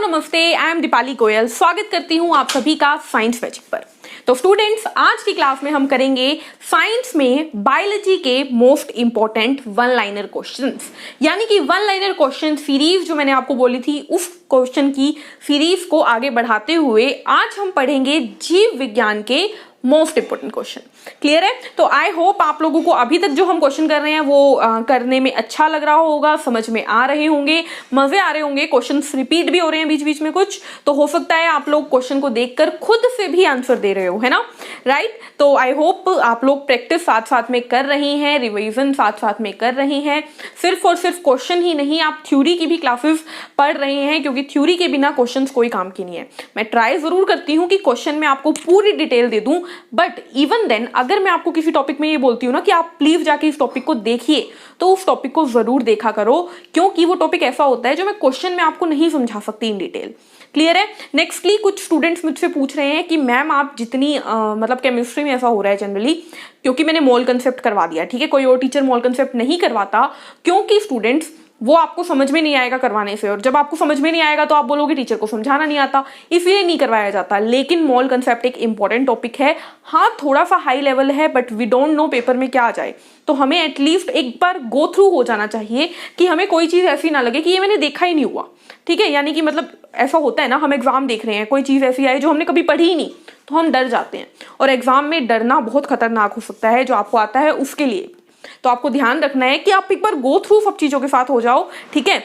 नमस्ते, I am Deepali Goyal. स्वागत करती हूँ आप सभी का साइंस मैजिक पर। तो स्टूडेंट्स, आज की क्लास में हम करेंगे साइंस में बायोलॉजी के most important one liner questions, यानी कि वन लाइनर क्वेश्चन सीरीज जो मैंने आपको बोली थी उस क्वेश्चन की सीरीज को आगे बढ़ाते हुए आज हम पढ़ेंगे जीव विज्ञान के मोस्ट इंपोर्टेंट क्वेश्चन। क्लियर है? तो आई होप आप लोगों को अभी तक जो हम क्वेश्चन कर रहे हैं वो करने में अच्छा लग रहा होगा, समझ में आ रहे होंगे, मजे आ रहे होंगे। क्वेश्चंस रिपीट भी हो रहे हैं बीच बीच में कुछ, तो हो सकता है आप लोग क्वेश्चन को देखकर खुद से भी आंसर दे रहे हो, है ना? राइट? तो आई होप आप लोग प्रैक्टिस साथ साथ में कर रही हैं, रिविजन साथ साथ में कर रही हैं। सिर्फ और सिर्फ क्वेश्चन ही नहीं, आप थ्योरी की भी क्लासेस पढ़ रहे हैं, क्योंकि थ्योरी के बिना क्वेश्चन कोई काम की नहीं है। मैं ट्राई जरूर करती हूँ कि क्वेश्चन में आपको पूरी डिटेल दे दूं, बट इवन देन अगर मैं आपको किसी टॉपिक में ये बोलती हूँ ना कि आप प्लीज जाके इस टॉपिक को देखिए, तो उस टॉपिक को जरूर देखा करो, क्योंकि वो टॉपिक ऐसा होता है जो मैं क्वेश्चन में आपको नहीं समझा सकती इन डिटेल। क्लियर है? नेक्स्टली, कुछ स्टूडेंट्स मुझसे पूछ रहे हैं कि मैम आप जितनी मतलब केमिस्ट्री में ऐसा हो रहा है जनरली, क्योंकि मैंने मोल कंसेप्ट करवा दिया, ठीक है, कोई और टीचर मोल कंसेप्ट नहीं करवाता, क्योंकि स्टूडेंट्स वो आपको समझ में नहीं आएगा करवाने से, और जब आपको समझ में नहीं आएगा तो आप बोलोगे टीचर को समझाना नहीं आता, इसलिए नहीं करवाया जाता। लेकिन मोल कंसेप्ट एक इंपॉर्टेंट टॉपिक है, हाँ थोड़ा सा हाई लेवल है, but we don't know paper में क्या आ जाए, तो हमें एटलीस्ट एक बार गो थ्रू हो जाना चाहिए कि हमें कोई चीज ऐसी ना लगे कि ये मैंने देखा ही नहीं हुआ। ठीक है? यानी कि मतलब ऐसा होता है ना, हम एग्जाम देख रहे हैं, कोई चीज ऐसी आई जो हमने कभी पढ़ी ही नहीं, तो हम डर जाते हैं, और एग्जाम में डरना बहुत खतरनाक हो सकता है जो आपको आता है उसके लिए। तो आपको ध्यान रखना है कि आप एक बार गो थ्रू सब चीजों के साथ हो जाओ। ठीक है?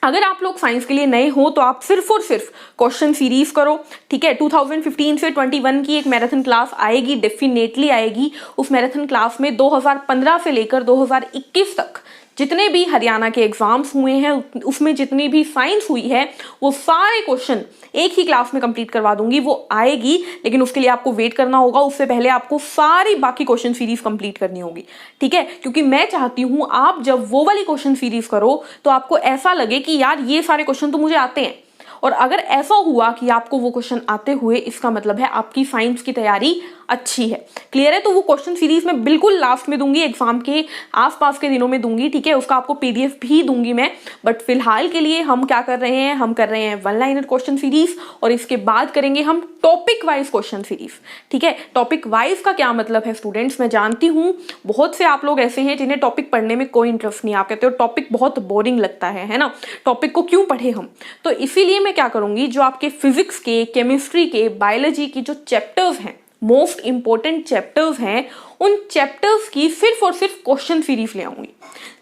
अगर आप लोग साइंस के लिए नए हो तो आप सिर्फ और सिर्फ क्वेश्चन सीरीज करो। ठीक है? 2015 से 21 की एक मैराथन क्लास आएगी, डेफिनेटली आएगी। उस मैराथन क्लास में 2015 से लेकर 2021 तक जितने भी हरियाणा के एग्जाम्स हुए हैं, उसमें जितनी भी साइंस हुई है, वो सारे क्वेश्चन एक ही क्लास में कंप्लीट करवा दूंगी। वो आएगी, लेकिन उसके लिए आपको वेट करना होगा। उससे पहले आपको सारी बाकी क्वेश्चन सीरीज कंप्लीट करनी होगी। ठीक है? क्योंकि मैं चाहती हूं आप जब वो वाली क्वेश्चन सीरीज करो तो आपको ऐसा लगे कि यार ये सारे क्वेश्चन तो मुझे आते हैं, और अगर ऐसा हुआ कि आपको वो क्वेश्चन आते हुए, इसका मतलब है आपकी साइंस की तैयारी अच्छी है। क्लियर है? तो वो क्वेश्चन सीरीज मैं बिल्कुल लास्ट में दूंगी, एग्जाम के आसपास के दिनों में दूंगी। ठीक है? उसका आपको पीडीएफ भी दूंगी मैं, बट फिलहाल के लिए हम क्या कर रहे हैं, हम कर रहे हैं वन लाइनर क्वेश्चन सीरीज, और इसके बाद करेंगे हम टॉपिक वाइज क्वेश्चन सीरीज। ठीक है? टॉपिक वाइज का क्या मतलब है स्टूडेंट्स, मैं जानती हूँ बहुत से आप लोग ऐसे हैं जिन्हें टॉपिक पढ़ने में कोई इंटरेस्ट नहीं। आप कहते हो टॉपिक बहुत बोरिंग लगता है ना, टॉपिक को क्यों पढ़े हम? तो इसीलिए मैं क्या करूंगी, जो आपके फिजिक्स के, केमिस्ट्री के, बायोलॉजी की जो चैप्टर्स हैं, मोस्ट इंपॉर्टेंट चैप्टर्स हैं, उन चैप्टर्स की सिर्फ और सिर्फ क्वेश्चन सीरीज ले आऊंगी।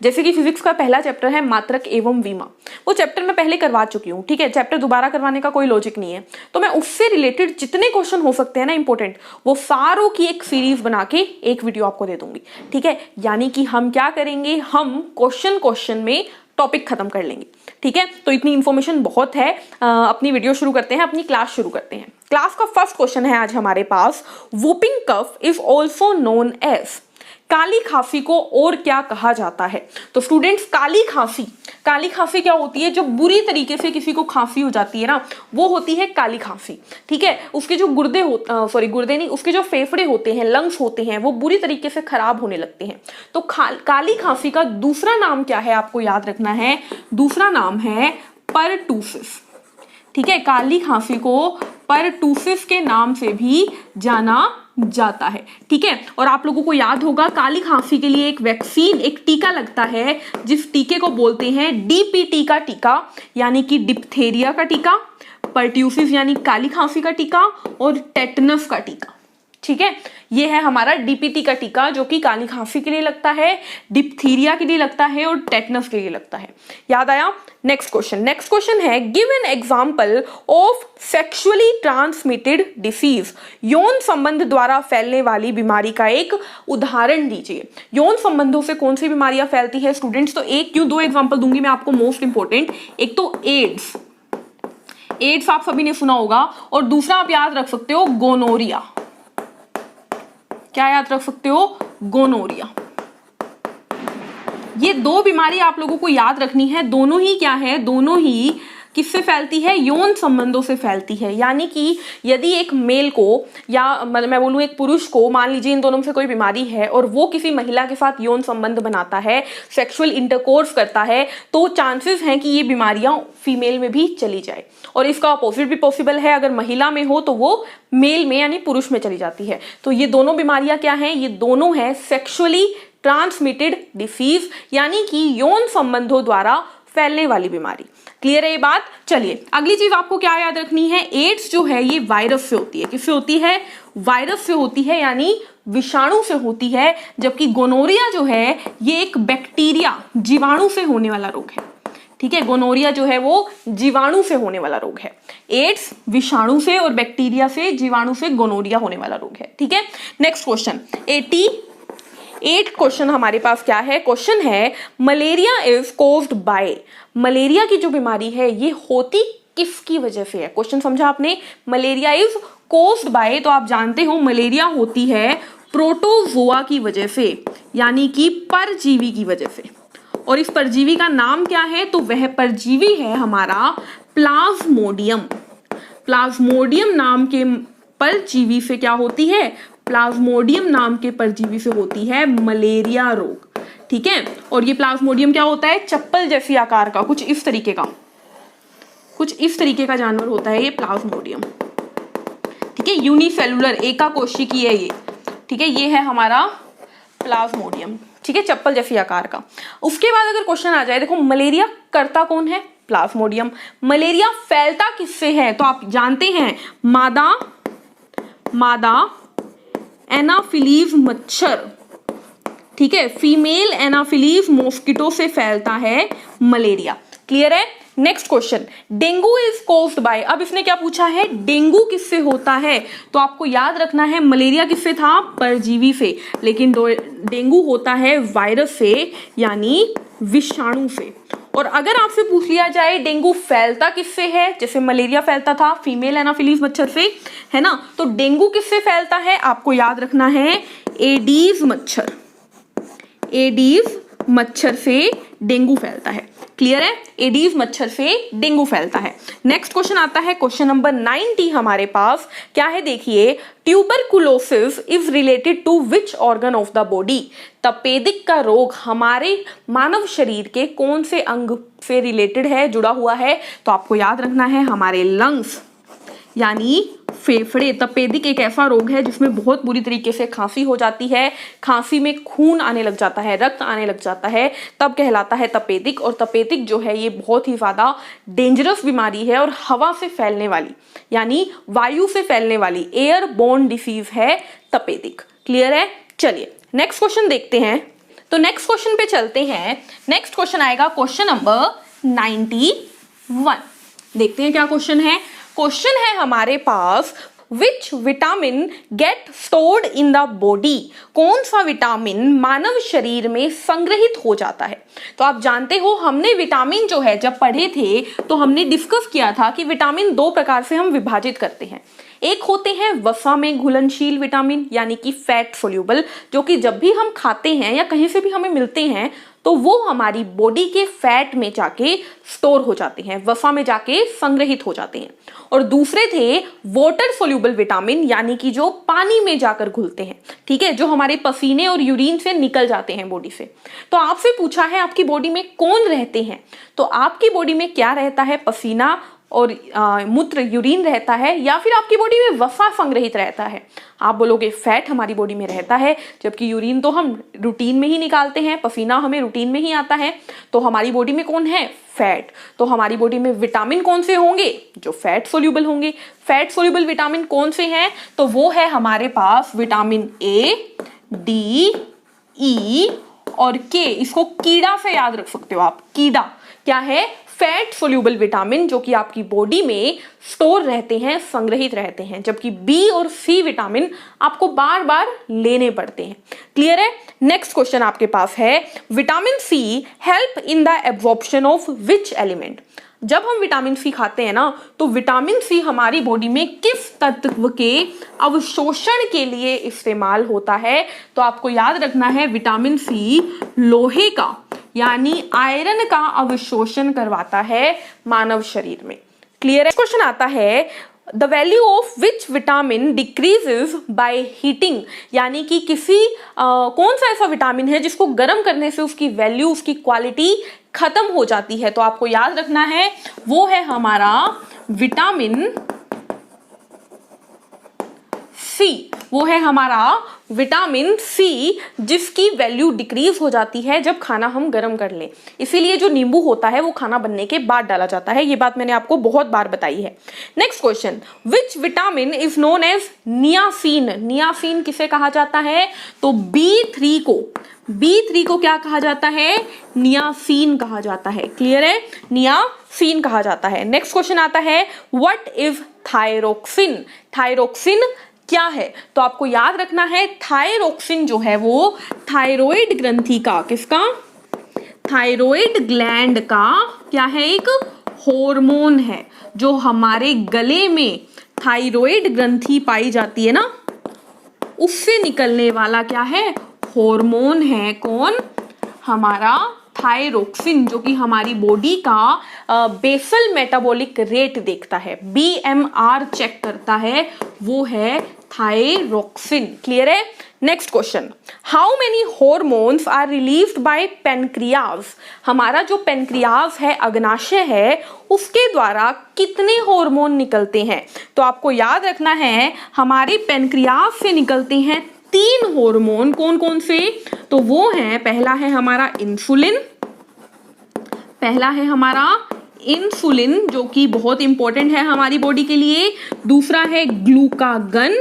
जैसे कि फिजिक्स का पहला चैप्टर है मात्रक एवं विमा, वो चैप्टर मैं पहले करवा चुकी हूँ। ठीक है? चैप्टर दोबारा करवाने का कोई लॉजिक नहीं है, तो मैं उससे रिलेटेड जितने क्वेश्चन हो सकते हैं ना इंपॉर्टेंट, वो सारों की एक सीरीज बना के एक वीडियो आपको दे दूंगी। ठीक है? यानी कि हम क्या करेंगे, हम क्वेश्चन में टॉपिक खत्म कर लेंगे। ठीक है? तो इतनी इंफॉर्मेशन बहुत है। अपनी वीडियो शुरू करते हैं, अपनी क्लास शुरू करते हैं। क्लास का फर्स्ट क्वेश्चन है आज हमारे पास, whooping cough is also known as, काली खांसी को और क्या कहा जाता है? तो स्टूडेंट्स, काली खांसी क्या होती है? जो बुरी तरीके से किसी को खांसी हो जाती है ना, वो होती है काली खांसी। ठीक है? उसके जो गुर्दे नहीं, उसके जो फेफड़े होते हैं, लंग्स होते हैं, वो बुरी तरीके से खराब होने लगते हैं। तो काली खांसी का दूसरा नाम क्या है, आपको याद रखना है। दूसरा नाम है परटूसिस। ठीक है? काली खांसी को परटूसिस के नाम से भी जाना जाता है। ठीक है? और आप लोगों को याद होगा, काली खांसी के लिए एक वैक्सीन, एक टीका लगता है, जिस टीके को बोलते हैं डीपीटी का टीका, यानी कि डिप्थेरिया का टीका, परट्यूसिस यानी काली खांसी का टीका, और टेटनस का टीका। ठीक है? ये है हमारा डीपीटी का टीका, जो कि काली खांसी के लिए लगता है, डिप्थीरिया के लिए लगता है, और टेटनस के लिए लगता है। याद आया? नेक्स्ट क्वेश्चन है, give an example of sexually transmitted disease, यौन संबंध द्वारा फैलने वाली बीमारी का एक उदाहरण दीजिए। यौन संबंधों से कौन सी बीमारियां फैलती है स्टूडेंट्स? तो एक क्यों दो एग्जांपल दूंगी मैं आपको, मोस्ट इंपॉर्टेंट। एक तो एड्स आप सभी ने सुना होगा, और दूसरा आप याद रख सकते हो गोनोरिया। क्या याद रख सकते हो? गोनोरिया। ये दो बीमारी आप लोगों को याद रखनी है। दोनों ही क्या है? दोनों ही किससे फैलती है? यौन संबंधों से फैलती है। यानी कि यदि एक मेल को या मतलब मैं बोलूँ एक पुरुष को, मान लीजिए इन दोनों में से कोई बीमारी है और वो किसी महिला के साथ यौन संबंध बनाता है, सेक्सुअल इंटरकोर्स करता है, तो चांसेस हैं कि ये बीमारियां फीमेल में भी चली जाए। और इसका अपोजिट भी पॉसिबल है, अगर महिला में हो तो वो मेल में यानी पुरुष में चली जाती है। तो ये दोनों बीमारियां क्या हैं? ये दोनों है सेक्सुअली ट्रांसमिटेड डिसीज, यानी कि यौन संबंधों द्वारा फैलने वाली बीमारी। क्लियर है ये बात? चलिए अगली चीज आपको क्या याद रखनी है, एड्स जो है ये वायरस से होती है। किससे होती है? वायरस से होती है, यानी विषाणु से होती है। जबकि गोनोरिया जो है ये एक बैक्टीरिया, जीवाणु से होने वाला रोग है। ठीक है, गोनोरिया जो है वो जीवाणु से होने वाला रोग है। एड्स विषाणु से और बैक्टीरिया से, जीवाणु से गोनोरिया होने वाला रोग है। ठीक है, नेक्स्ट क्वेश्चन 88 क्वेश्चन हमारे पास क्या है? क्वेश्चन है malaria is caused by. Malaria की जो बीमारी है ये होती किसकी वजह से है? क्वेश्चन समझा आपने? मलेरिया इज कोज्ड बाय, तो आप जानते हो मलेरिया होती है प्रोटोजोआ की वजह से, यानी कि परजीवी की वजह से। और इस परजीवी का नाम क्या है? तो वह परजीवी है हमारा प्लाज्मोडियम। प्लाज्मोडियम नाम के परजीवी से क्या होती है? प्लाज्मोडियम नाम के परजीवी से होती है मलेरिया रोग। ठीक है, और ये प्लाज्मोडियम क्या होता है? चप्पल जैसी आकार का, कुछ इस तरीके का जानवर होता है ये प्लाज्मोडियम। ठीक है, यूनिसेलुलर, एकाकोशिकीय है ये। ठीक है, ये है हमारा प्लाज्मोडियम। ठीक है, चप्पल जैसी आकार का। उसके बाद अगर क्वेश्चन आ जाए, देखो मलेरिया करता कौन है? प्लाज्मोडियम। मलेरिया फैलता किससे है? तो आप जानते हैं मादा एनाफिलीज मच्छर। ठीक है, फीमेल एनाफिलीज मॉस्किटो से फैलता है मलेरिया। क्लियर है? Next question, dengue is caused by. अब इसने क्या पूछा है? डेंगू किससे होता है? तो आपको याद रखना है मलेरिया किससे था? परजीवी से, लेकिन डेंगू होता है वायरस से, यानी विषाणु से। और अगर आपसे पूछ लिया जाए डेंगू फैलता किससे है, जैसे मलेरिया फैलता था फीमेल एनाफिलीज मच्छर से, है ना, तो डेंगू किससे फैलता है? आपको याद रखना है एडीज मच्छर। एडीज मच्छर से डेंगू फैलता है। क्लियर है? एडीज मच्छर से डेंगू फैलता है। नेक्स्ट क्वेश्चन आता है क्वेश्चन नंबर 90 हमारे पास क्या है? देखिए, tuberculosis is related to which organ of the body. तपेदिक का रोग हमारे मानव शरीर के कौन से अंग से रिलेटेड है, जुड़ा हुआ है? तो आपको याद रखना है हमारे लंग्स, यानी फेफड़े। तपेदिक एक ऐसा रोग है जिसमें बहुत बुरी तरीके से खांसी हो जाती है, खांसी में खून आने लग जाता है, रक्त आने लग जाता है, तब कहलाता है तपेदिक। और तपेदिक जो है ये बहुत ही ज्यादा डेंजरस बीमारी है और हवा से फैलने वाली, यानी वायु से फैलने वाली एयरबोर्न डिसीज है तपेदिक। क्लियर है? चलिए नेक्स्ट क्वेश्चन देखते हैं। तो नेक्स्ट क्वेश्चन पे चलते हैं। नेक्स्ट क्वेश्चन आएगा क्वेश्चन नंबर 91। देखते हैं क्या क्वेश्चन है। क्वेश्चन है हमारे पास, which vitamin get stored in the body. कौन सा विटामिन मानव शरीर में संग्रहित हो जाता है? तो आप जानते हो हमने विटामिन जो है जब पढ़े थे तो हमने डिस्कस किया था कि विटामिन दो प्रकार से हम विभाजित करते हैं। एक होते हैं वसा में घुलनशील विटामिन, यानी कि फैट सोल्यूबल, जो कि जब भी हम खाते हैं या कहीं से भी हमें मिलते हैं तो वो हमारी बॉडी के फैट में जाके स्टोर हो जाते हैं, वसा में जाके संग्रहित हो जाते हैं। और दूसरे थे वाटर सोल्यूबल विटामिन, यानी कि जो पानी में जाकर घुलते हैं। ठीक है, जो हमारे पसीने और यूरिन से निकल जाते हैं बॉडी से। तो आपसे पूछा है आपकी बॉडी में कौन रहते हैं, तो आपकी बॉडी में क्या रहता है? पसीना और मूत्र, यूरिन रहता है, या फिर आपकी बॉडी में वसा संग्रहित रहता है? आप बोलोगे फैट हमारी बॉडी में रहता है, जबकि यूरिन तो हम रूटीन में ही निकालते हैं, पसीना हमें रूटीन में ही आता है। तो हमारी बॉडी में कौन है? फैट। तो हमारी बॉडी में विटामिन कौन से होंगे? जो फैट सोल्यूबल होंगे। फैट सोल्यूबल विटामिन कौन से हैं? तो वो है हमारे पास विटामिन ए, डी, ई और के। इसको कीड़ा से याद रख सकते हो आप। कीड़ा क्या है? फैट सोल्यूबल विटामिन, जो कि आपकी बॉडी में स्टोर रहते हैं, संग्रहित रहते हैं। जबकि बी और सी विटामिन आपको बार बार लेने पड़ते हैं। क्लियर है? नेक्स्ट क्वेश्चन आपके पास है, vitamin C help in the absorption of which element. जब हम विटामिन सी खाते हैं ना, तो विटामिन सी हमारी बॉडी में किस तत्व के अवशोषण के लिए इस्तेमाल होता है? तो आपको याद रखना है विटामिन सी लोहे का, यानी आयरन का अवशोषण करवाता है मानव शरीर में। क्लियर है? क्वेश्चन आता है the value of which vitamin decreases by heating, यानी कि किसी कौन सा ऐसा विटामिन है जिसको गर्म करने से उसकी वैल्यू, उसकी क्वालिटी खत्म हो जाती है। तो आपको याद रखना है वो है हमारा विटामिन सी, वो है हमारा विटामिन सी जिसकी वैल्यू डिक्रीज हो जाती है जब खाना हम गर्म कर लें। इसीलिए जो नींबू होता है वो खाना बनने के बाद डाला जाता है। ये बात मैंने आपको बहुत बार बताई है। Next question, which vitamin is known as niacin. Niacin किसे कहा जाता है? तो B3 को, B3 को क्या कहा जाता है? नियासिन कहा जाता है। क्लियर है? नियासिन कहा जाता है। नेक्स्ट क्वेश्चन आता है व्हाट इज थायरोक्सिन। थायरोक्सिन क्या है? तो आपको याद रखना है थायरोक्सिन जो है वो थायराइड ग्रंथि का, किसका? थायराइड ग्लैंड का क्या है? एक हार्मोन है जो हमारे गले में थायराइड ग्रंथि पाई जाती है ना, उससे निकलने वाला क्या है? हार्मोन है। कौन? हमारा थायरोक्सिन, जो कि हमारी बॉडी का बेसल मेटाबॉलिक रेट देखता है, BMR चेक करता है, वो है थायरोक्सिन। क्लियर है? Next question, how many hormones are relieved by pancreas. हमारा जो पेनक्रियाज है, अग्नाशय है, उसके द्वारा कितने हार्मोन निकलते हैं? तो आपको याद रखना है हमारे पेनक्रियाज से निकलते हैं 3 हार्मोन। कौन कौन से? तो वो है, पहला है हमारा इंसुलिन, पहला है हमारा इंसुलिन जो कि बहुत इंपॉर्टेंट है हमारी बॉडी के लिए। दूसरा है ग्लूकागन,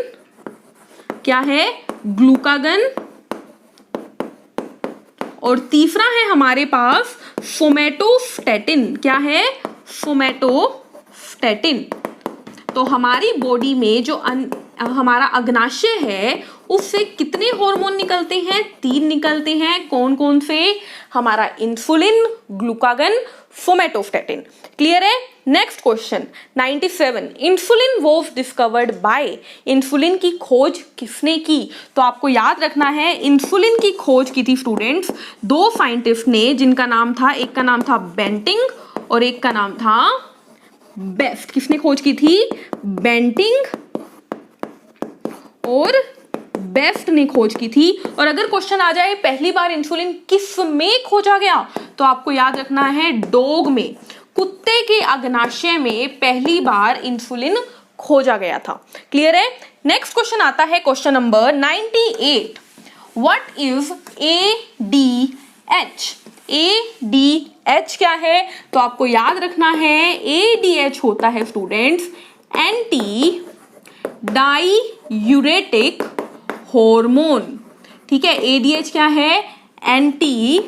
क्या है? ग्लूकागन। और तीसरा है हमारे पास सोमैटोस्टैटिन, क्या है? सोमैटोस्टैटिन। तो हमारी बॉडी में जो हमारा अग्नाशय है उससे कितने हार्मोन निकलते हैं? 3 निकलते हैं। कौन कौन से? हमारा इंसुलिन, ग्लूकागन, सोमैटोस्टैटिन। क्लियर है? Next question 97, insulin was discovered by. Insulin की खोज किसने की? तो आपको याद रखना है इंसुलिन की खोज की थी स्टूडेंट्स 2 साइंटिस्ट ने, जिनका नाम था, एक का नाम था बेंटिंग और एक का नाम था बेस्ट। किसने खोज की थी? बेंटिंग और बेस्ट ने खोज की थी। और अगर क्वेश्चन आ जाए पहली बार इंसुलिन किस में खोजा गया, तो आपको याद रखना है डॉग में, कुत्ते के अग्नाशय में पहली बार इंसुलिन खोजा गया था। क्लियर है? नेक्स्ट क्वेश्चन आता है question number 98, what is ADH। ADH क्या है? तो आपको याद रखना है ADH होता है स्टूडेंट्स एंटी डाईयूरेटिक हार्मोन। ठीक है? ADH क्या है? Anti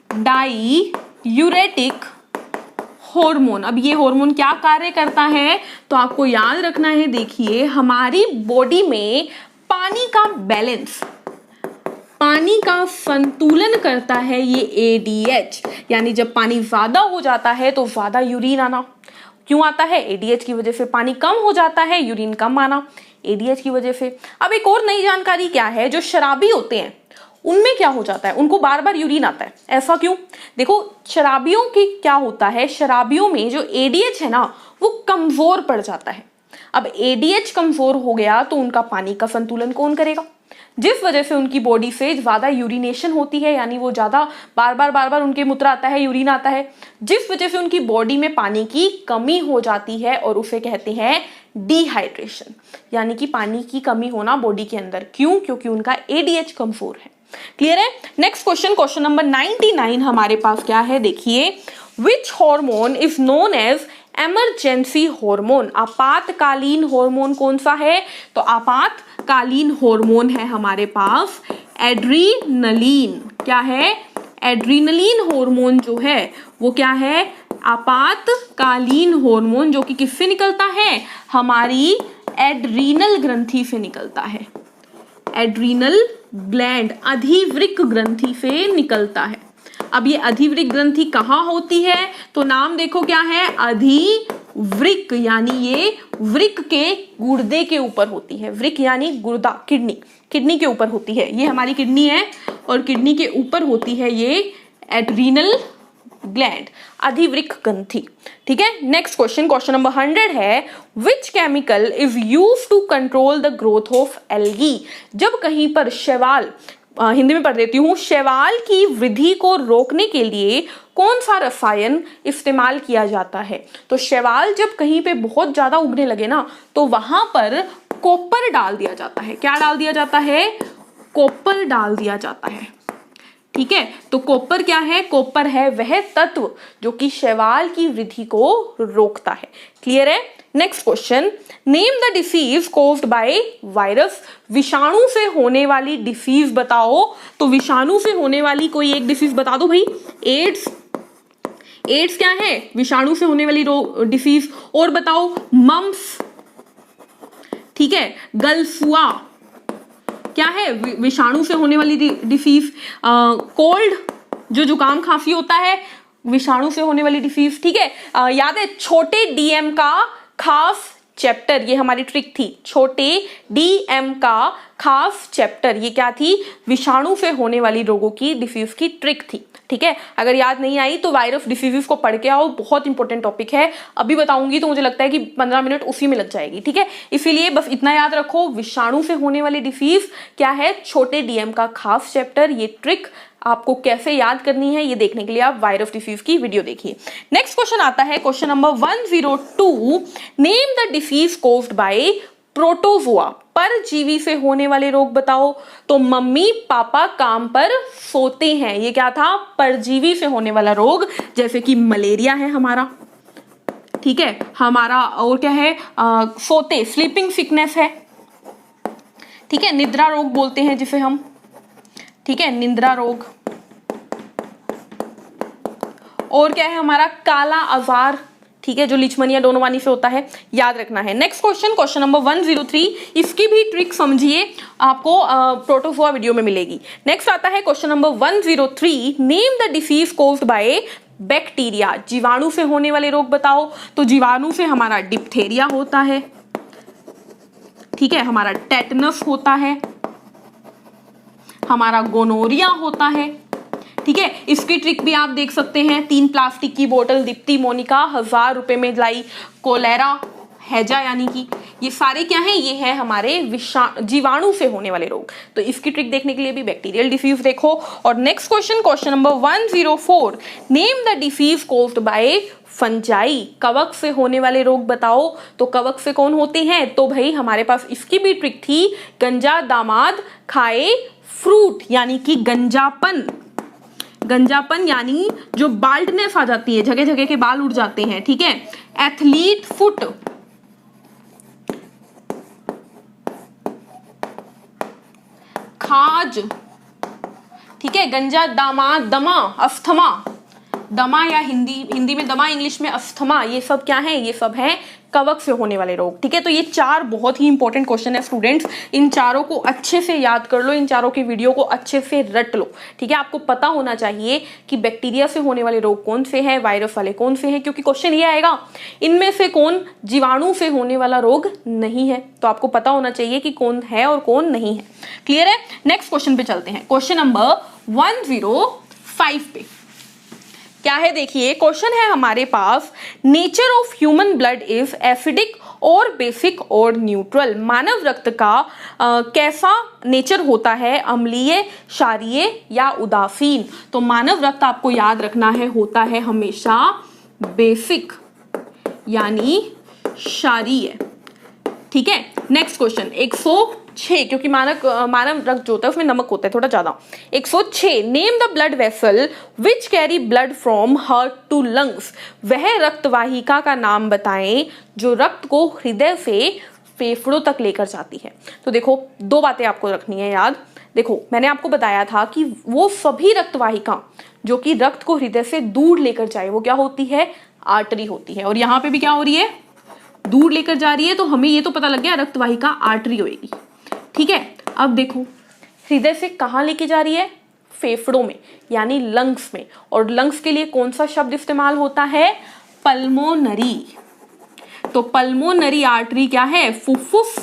diuretic hormone. अब ये हार्मोन क्या कार्य करता है? तो आपको याद रखना है, देखिए हमारी बॉडी में पानी का बैलेंस, पानी का संतुलन करता है ये ADH। यानी जब पानी ज्यादा हो जाता है तो ज्यादा यूरिन आना। क्यों आता है? ADH की वजह से। पानी कम हो जाता है, यूरिन कम आना, ADH की वजह से। अब एक और नई जानकारी क्या है, जो शराबी होते हैं उनमें क्या हो जाता है? उनको बार बार यूरिन आता है। ऐसा क्यों? देखो शराबियों की क्या होता है, शराबियों में जो ADH है ना वो कमजोर पड़ जाता है। अब ADH कमजोर हो गया तो उनका पानी का संतुलन कौन करेगा? जिस वजह से उनकी बॉडी से ज्यादा यूरिनेशन होती है, यानी वो ज्यादा बार बार उनके मूत्र आता है, यूरिन आता है, जिस वजह से उनकी बॉडी में पानी की कमी हो जाती है और उसे कहते हैं डिहाइड्रेशन, यानी कि पानी की कमी होना बॉडी के अंदर। क्यों? क्योंकि उनका ADH कमजोर है। क्लियर है? नेक्स्ट क्वेश्चन, क्वेश्चन नंबर 99 हमारे पास क्या है, देखिए which hormone is known as emergency hormone. आपातकालीन हार्मोन कौन सा है? तो आपातकालीन हार्मोन है हमारे पास एड्रीनलिन। क्या है? एड्रीनलिन हार्मोन जो है वो क्या है? आपातकालीन हार्मोन, जो कि किससे निकलता है? हमारी एड्रीनल ग्रंथि से निकलता है। एड्रीनल ग्लैंड, अधिवृक्क ग्रंथि से निकलता है। अब ये अधिवृक्क ग्रंथि कहाँ होती है? तो नाम देखो क्या है? अधिवृक्क, यानी ये वृक्क के गुर्दे के ऊपर होती है। वृक्क यानी गुर्दा, किडनी, किडनी के ऊपर होती है। ये हमारी किडनी है और किडनी के ऊपर होती है ये एड्रीनल ग्लैंड, अधिवृक्क ग्रंथि। ठीक है, नेक्स्ट क्वेश्चन, क्वेश्चन नंबर 100 है, which chemical is use to control the growth of algae. जब कहीं पर शैवाल, हिंदी में पढ़ देती हूँ, शैवाल की वृद्धि को रोकने के लिए कौन सा रसायन इस्तेमाल किया जाता है। तो शैवाल जब कहीं पे बहुत ज्यादा उगने लगे ना, तो वहां पर कॉपर डाल दिया जाता है। क्या डाल दिया जाता है? कॉपर डाल दिया जाता है। ठीक है, तो कॉपर क्या है? कॉपर है वह तत्व जो कि शैवाल की वृद्धि को रोकता है। क्लियर है? Next question, name the disease caused by virus. विषाणु से होने वाली डिसीज बताओ। तो विषाणु से होने वाली कोई एक डिसीज बता दो भाई। एड्स, एड्स क्या है? विषाणु से होने वाली डिसीज। और बताओ, मम्स, ठीक है, गलफुआ क्या है? विषाणु से होने वाली डिसीज। कोल्ड, जो जुकाम खांसी होता है, विषाणु से होने वाली डिसीज। ठीक है, याद है छोटे डीएम का खास चैप्टर, ये हमारी ट्रिक थी। छोटे डीएम का खास चैप्टर, ये क्या थी? विषाणु से होने वाली रोगों की डिसीज की ट्रिक थी। ठीक है, अगर याद नहीं आई तो वायरस डिसीजेस को पढ़ के आओ, बहुत इंपॉर्टेंट टॉपिक है। अभी बताऊंगी तो मुझे लगता है कि 15 मिनट उसी में लग जाएगी। ठीक है, इसीलिए बस इतना याद रखो, विषाणु से होने वाली डिसीज क्या है? छोटे डीएम का खास चैप्टर। ये ट्रिक आपको कैसे याद करनी है ये देखने के लिए आप वायरस डिसीज की वीडियो देखिए। नेक्स्ट क्वेश्चन आता है, question number 102, name the disease caused by protozoa. परजीवी से होने वाले रोग बताओ। तो मम्मी पापा काम पर सोते हैं, ये क्या था? परजीवी से होने वाला रोग। जैसे कि मलेरिया है हमारा, ठीक है, हमारा और क्या है? सोते, स्लीपिंग सिकनेस है। ठीक है, निद्रा रोग बोलते हैं जिसे हम। ठीक है, निद्रा रोग। और क्या है हमारा? काला आजार। ठीक है, जो लिचमनिया डोनोवानी से होता है, याद रखना है। नेक्स्ट क्वेश्चन, क्वेश्चन नंबर 103, इसकी भी ट्रिक समझिए, आपको प्रोटोजोआ वीडियो में मिलेगी। नेक्स्ट आता है question number 103, name the disease caused by bacteria. जीवाणु से होने वाले रोग बताओ। तो जीवाणु से हमारा डिप्थेरिया होता है, ठीक है, हमारा टेटनस होता है, हमारा गोनोरिया होता है। ठीक है, इसकी ट्रिक भी आप देख सकते हैं। 3 प्लास्टिक की बोतल दीप्ति मोनिका 1000 रुपए में लाई। कोलेरा, हैजा, यानी कि ये सारे क्या हैं? ये है हमारे जीवाणु से होने वाले रोग। तो इसकी ट्रिक देखने के लिए भी बैक्टीरियल डिसीज देखो। और next question, question number 104, name the disease caused by fungi. कवक से होने वाले रोग बताओ। तो कवक से कौन होते हैं? तो भाई हमारे पास इसकी भी ट्रिक थी, गंजा दामाद खाए फ्रूट, यानी कि गंजापन। गंजापन यानी जो बाल्डनेस आ जाती है, जगह जगह के बाल उड़ जाते हैं। ठीक है, एथलीट फुट, खाज, ठीक है, गंजा दामाद, दमा, अस्थमा, दमा या हिंदी में दमा, इंग्लिश में अस्थमा, ये सब क्या है? ये सब है कवक से होने वाले रोग। ठीक है, तो ये 4 बहुत ही इंपॉर्टेंट क्वेश्चन है स्टूडेंट्स। इन चारों को अच्छे से याद कर लो, इन चारों की वीडियो को अच्छे से रट लो। ठीक है, आपको पता होना चाहिए कि बैक्टीरिया से होने वाले रोग कौन से हैं, वायरस वाले कौन से हैं, क्योंकि क्वेश्चन ये आएगा इनमें से कौन जीवाणु से होने वाला रोग नहीं है। तो आपको पता होना चाहिए कि कौन है और कौन नहीं है। क्लियर है? नेक्स्ट क्वेश्चन पे चलते हैं, क्वेश्चन नंबर 105 पे क्या है देखिए। क्वेश्चन है हमारे पास, nature of human blood is acidic और बेसिक और न्यूट्रल। मानव रक्त का कैसा नेचर होता है? अम्लीय, क्षारीय या उदासीन। तो मानव रक्त आपको याद रखना है होता है हमेशा बेसिक यानी क्षारीय। ठीक है, नेक्स्ट क्वेश्चन 106, क्योंकि मानव रक्त जो होता है उसमें नमक होता है थोड़ा ज्यादा। 106, name the blood vessel which carry blood from heart to lungs. वह रक्तवाहिका का नाम बताएं जो रक्त को हृदय से फेफड़ों तक लेकर जाती है। तो देखो 2 बातें आपको रखनी है याद। देखो मैंने आपको बताया था कि वो सभी रक्तवाहिका जो कि रक्त को हृदय से दूर लेकर जाए वो क्या होती है? आर्टरी होती है। और यहाँ पे भी क्या हो रही है? दूर लेकर जा रही है। तो हमें ये तो पता लग गया रक्तवाहिका आर्टरी होगी। ठीक है, अब देखो हृदय से कहाँ लेके जा रही है? फेफड़ों में यानी लंग्स में। और लंग्स के लिए कौन सा शब्द इस्तेमाल होता है? पल्मोनरी। तो पल्मोनरी आर्टरी क्या है? फुफ्फुस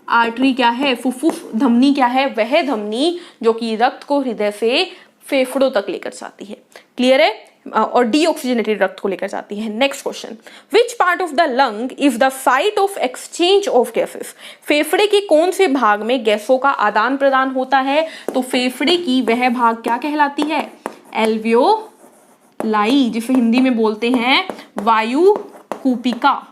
आर्टरी क्या है, फुफ्फुस। धमनी क्या है, वह धमनी जो कि रक्त को हृदय से फेफड़ों तक लेकर जाती है। क्लियर है, और डीऑक्सीजनेटेड रक्त को लेकर जाती है। Next question, which part of the lung is the site of exchange of gases. फेफड़े के कौन से भाग में गैसों का आदान प्रदान होता है? तो फेफड़े की वह भाग क्या कहलाती है? एल्वियोलाई, जिसे हिंदी में बोलते हैं वायु कूपिका।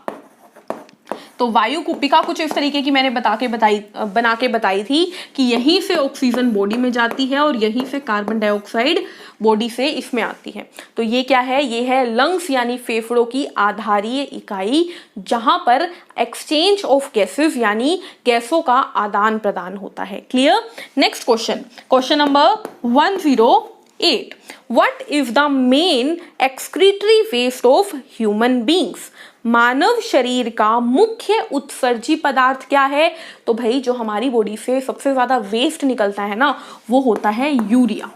तो वायु कूपिका कुछ इस तरीके की मैंने बना के बताई थी कि यहीं से ऑक्सीजन बॉडी में जाती है और यहीं से कार्बन डाइऑक्साइड बॉडी से इसमें आती है। तो ये क्या है? ये है लंग्स यानी फेफड़ों की आधारीय इकाई, जहां पर एक्सचेंज ऑफ गैसेस यानी गैसों का आदान प्रदान होता है। Clear? Next question, question number 108, what is the main excretory waste of human beings. मानव शरीर का मुख्य उत्सर्जी पदार्थ क्या है? तो भाई जो हमारी बॉडी से सबसे ज्यादा वेस्ट निकलता है ना, वो होता है यूरिया।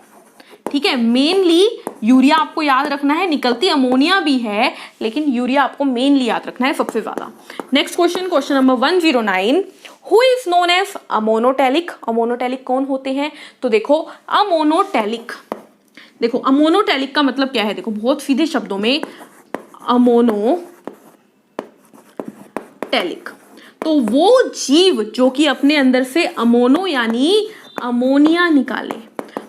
ठीक है, मेनली यूरिया आपको याद रखना है, निकलती अमोनिया भी है लेकिन यूरिया आपको मेनली याद रखना है सबसे ज्यादा। Next question, question number 109, who is known as ammonotelic. Ammonotelic कौन होते हैं? तो देखो अमोनोटेलिक, देखो अमोनोटेलिक का मतलब क्या है? देखो बहुत सीधे शब्दों में, अमोनोटेलिक तो वो जीव जो कि अपने अंदर से अमोनो यानी अमोनिया निकाले।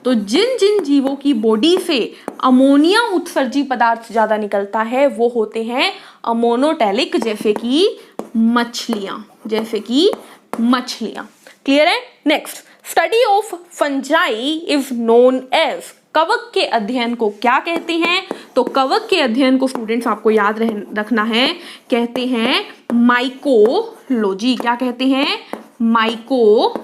तो जिन जिन जीवों की बॉडी से अमोनिया उत्सर्जी पदार्थ ज्यादा निकलता है वो होते हैं अमोनोटेलिक, जैसे कि मछलियां। क्लियर है? Next, study of fungi is known as. कवक के अध्ययन को क्या कहते हैं? तो कवक के अध्ययन को स्टूडेंट्स आपको याद रखना है, कहते हैं माइकोलॉजी। क्या कहते हैं? माइकोलॉजी,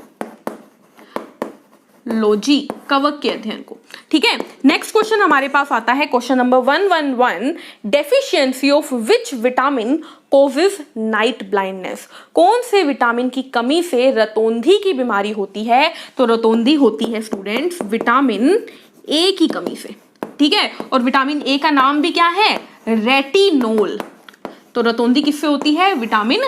कवक के अध्ययन को। ठीक है, नेक्स्ट क्वेश्चन हमारे पास आता है question number 111, deficiency of which vitamin causes night blindness. कौन से विटामिन की कमी से रतौंधी की बीमारी होती है? तो रतौंधी होती है स्टूडेंट्स विटामिन ए की कमी से। ठीक है, और विटामिन ए का नाम भी क्या है? रेटिनोल। तो रतौंधी किससे होती है? विटामिन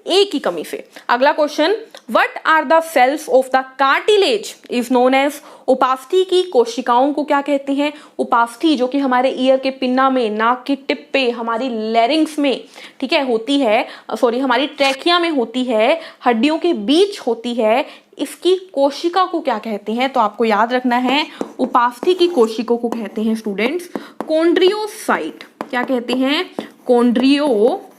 ए की कमी से। अगला question, what are the cells of the cartilage is known as. उपास्थि की कोशिकाओं को क्या कहते हैं? उपास्थि जो कि हमारे ईयर के पिन्ना में, नाक की टिप पे, हमारी लैरिंग्स में, ठीक है, होती है, सॉरी हमारी ट्रैकिया में होती है, हड्डियों के बीच होती है, इसकी कोशिका को क्या कहते हैं? तो आपको याद रखना है, उपास्थि की कोशिकाओं को कहते हैं स्टूडेंट्स कॉन्ड्रियोसाइट। क्या कहते हैं? कॉन्ड्रियोसाइट।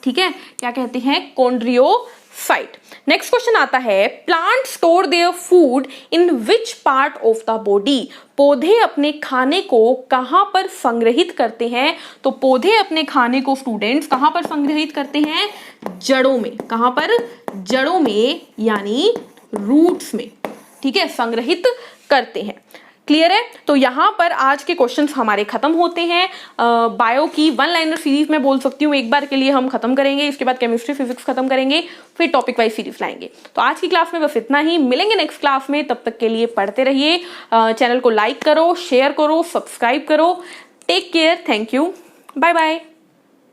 ठीक है, क्या कहते हैं? कॉन्ड्रियोसाइट। नेक्स्ट क्वेश्चन आता है, plant store their food in which part of the body. पौधे अपने खाने को कहां पर संग्रहित करते हैं? तो पौधे अपने खाने को स्टूडेंट्स कहां पर संग्रहित करते हैं? जड़ों में। कहां पर? जड़ों में यानी रूट्स में। ठीक है, संग्रहित करते हैं। क्लियर है? तो यहां पर आज के क्वेश्चंस हमारे खत्म होते हैं। बायो की 1 लाइनर सीरीज में बोल सकती हूँ एक बार के लिए हम खत्म करेंगे, इसके बाद केमिस्ट्री फिजिक्स खत्म करेंगे, फिर टॉपिक वाइज सीरीज लाएंगे। तो आज की क्लास में बस इतना ही, मिलेंगे नेक्स्ट क्लास में, तब तक के लिए पढ़ते रहिए, चैनल को लाइक करो, शेयर करो, सब्सक्राइब करो। Take care, thank you, bye bye.